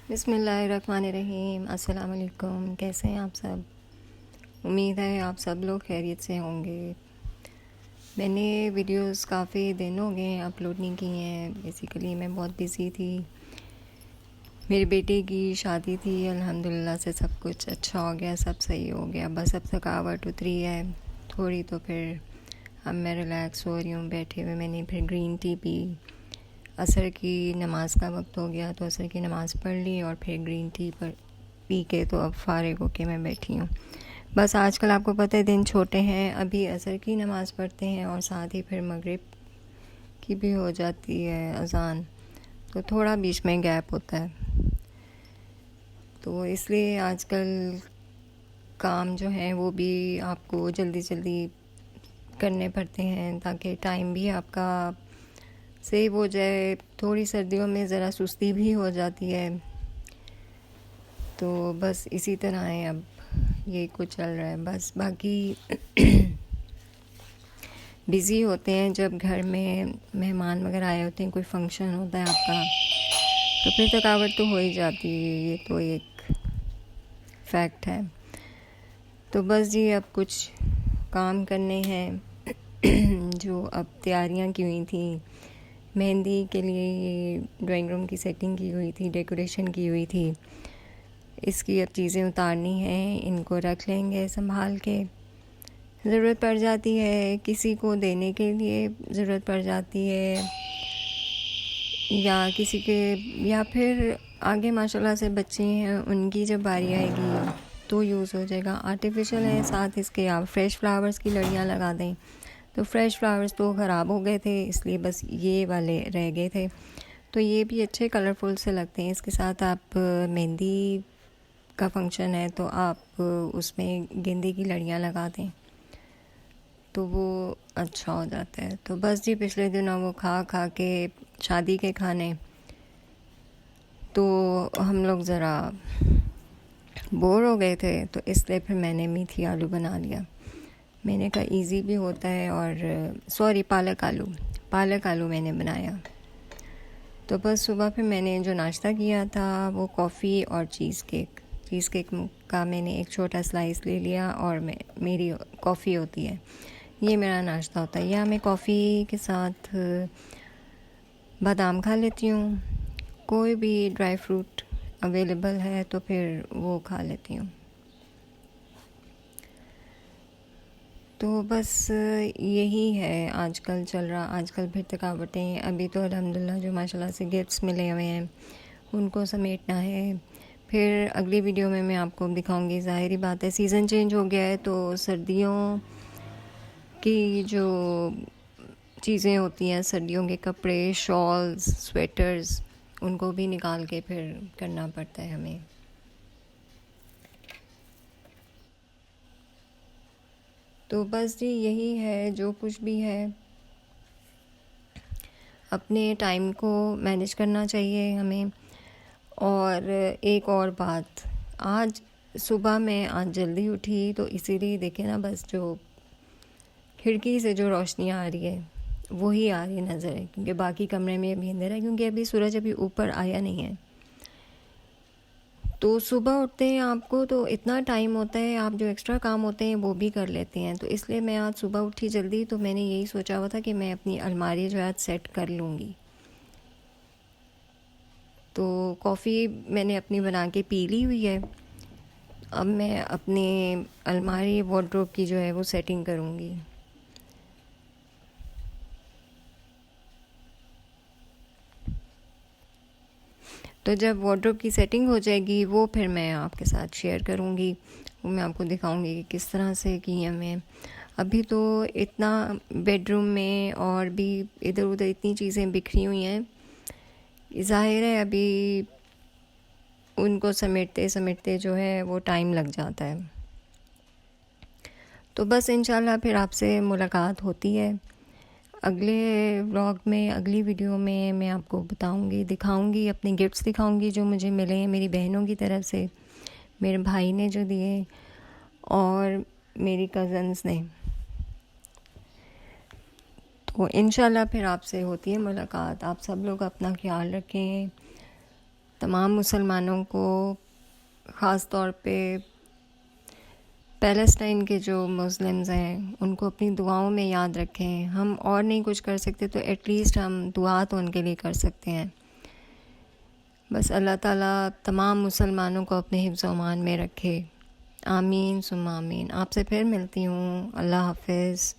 बिस्मिल्लाहिर्रहमानिर्रहीम। अस्सलाम वालेकुम। कैसे हैं आप सब? उम्मीद है आप सब लोग खैरियत से होंगे। मैंने वीडियोस काफ़ी दिन हो गए अपलोड नहीं की हैं। बेसिकली मैं बहुत बिज़ी थी। मेरे बेटे की शादी थी, अल्हम्दुलिल्लाह से सब कुछ अच्छा हो गया, सब सही हो गया। बस अब थकावट उतरी है थोड़ी, तो फिर अब मैं रिलैक्स हो रही हूँ बैठे हुए। मैंने फिर ग्रीन टी पी। असर की नमाज़ का वक्त हो गया तो असर की नमाज़ पढ़ ली और फिर ग्रीन टी पर पी के तो अब फ़ारिग होके मैं बैठी हूँ। बस आजकल आपको पता है दिन छोटे हैं, अभी असर की नमाज़ पढ़ते हैं और साथ ही फिर मगरिब की भी हो जाती है अज़ान, तो थोड़ा बीच में गैप होता है। तो इसलिए आजकल काम जो हैं वो भी आपको जल्दी जल्दी करने पड़ते हैं ताकि टाइम भी आपका सेव हो जाए। थोड़ी सर्दियों में ज़रा सुस्ती भी हो जाती है, तो बस इसी तरह है। अब ये कुछ चल रहा है बस। बाकी बिज़ी होते हैं जब घर में मेहमान वगैरह आए होते हैं, कोई फंक्शन होता है आपका, तो फिर थकावट तो हो ही जाती है, ये तो एक फैक्ट है। तो बस जी अब कुछ काम करने हैं जो अब तैयारियां की हुई थी मेहंदी के लिए। ये ड्राइंग रूम की सेटिंग की हुई थी, डेकोरेशन की हुई थी, इसकी अब चीज़ें उतारनी हैं, इनको रख लेंगे संभाल के। ज़रूरत पड़ जाती है किसी को देने के लिए, ज़रूरत पड़ जाती है या किसी के, या फिर आगे माशाल्लाह से बच्चे हैं उनकी जब बारी आएगी तो यूज़ हो जाएगा। आर्टिफिशियल है, साथ इसके आप फ्रेश फ्लावर्स की लड़ियाँ लगा दें। तो फ्रेश फ्लावर्स तो ख़राब हो गए थे, इसलिए बस ये वाले रह गए थे। तो ये भी अच्छे कलरफुल से लगते हैं। इसके साथ आप मेहंदी का फंक्शन है तो आप उसमें गेंदे की लड़ियाँ लगा दें तो वो अच्छा हो जाता है। तो बस जी पिछले दिनों वो खा खा के शादी के खाने, तो हम लोग ज़रा बोर हो गए थे, तो इसलिए फिर मैंने मेथी आलू बना लिया। मैंने कहा इजी भी होता है, और सॉरी पालक आलू मैंने बनाया। तो बस सुबह फिर मैंने जो नाश्ता किया था वो कॉफ़ी और चीज़ केक का मैंने एक छोटा स्लाइस ले लिया, और मेरी कॉफ़ी होती है, ये मेरा नाश्ता होता है। या मैं कॉफ़ी के साथ बादाम खा लेती हूँ, कोई भी ड्राई फ्रूट अवेलेबल है तो फिर वो खा लेती हूँ। तो बस यही है आजकल चल रहा। आजकल फिर थकावटें, अभी तो अल्हम्दुलिल्लाह जो माशाल्लाह से गिफ्ट्स मिले हुए हैं उनको समेटना है। फिर अगली वीडियो में मैं आपको दिखाऊंगी। ज़ाहिरी बात है सीज़न चेंज हो गया है, तो सर्दियों की जो चीज़ें होती हैं, सर्दियों के कपड़े, शॉल्स, स्वेटर्स, उनको भी निकाल के फिर करना पड़ता है हमें। तो बस जी यही है, जो कुछ भी है अपने टाइम को मैनेज करना चाहिए हमें। और एक और बात, आज सुबह मैं आज जल्दी उठी तो इसीलिए देखे ना, बस जो खिड़की से जो रोशनी आ रही है वही आ रही नज़र है, क्योंकि बाकी कमरे में अभी अंधेरा है, क्योंकि अभी सूरज अभी ऊपर आया नहीं है। तो सुबह उठते हैं आपको तो इतना टाइम होता है, आप जो एक्स्ट्रा काम होते हैं वो भी कर लेते हैं। तो इसलिए मैं आज सुबह उठी जल्दी, तो मैंने यही सोचा हुआ था कि मैं अपनी अलमारी जो है आज सेट कर लूँगी। तो कॉफ़ी मैंने अपनी बना के पी ली हुई है। अब मैं अपने अलमारी वार्डरोब की जो है वो सेटिंग करूँगी। तो जब वार्डरोब की सेटिंग हो जाएगी वो फिर मैं आपके साथ शेयर करूँगी, वो मैं आपको दिखाऊँगी कि किस तरह से की है मैं। अभी तो इतना बेडरूम में और भी इधर उधर इतनी चीज़ें बिखरी हुई हैं, ज़ाहिर है अभी उनको समेटते समेटते जो है वो टाइम लग जाता है। तो बस इंशाल्लाह फिर आपसे मुलाकात होती है अगले व्लॉग में, अगली वीडियो में। मैं आपको बताऊंगी, दिखाऊंगी, अपने गिफ्ट्स दिखाऊंगी जो मुझे मिले हैं मेरी बहनों की तरफ से, मेरे भाई ने जो दिए और मेरी कज़न्स ने। तो इंशाल्लाह फिर आपसे होती है मुलाकात। आप सब लोग अपना ख्याल रखें, तमाम मुसलमानों को, ख़ास तौर पे पैलेस्टाइन के जो मुस्लिम्स हैं उनको अपनी दुआओं में याद रखें। हम और नहीं कुछ कर सकते तो एटलीस्ट हम दुआ तो उनके लिए कर सकते हैं। बस अल्लाह ताला तमाम मुसलमानों को अपने हिफ्ज़ अमान में रखे। आमीन सुम्मा आमीन। आपसे फिर मिलती हूँ। अल्लाह हाफ़िज़।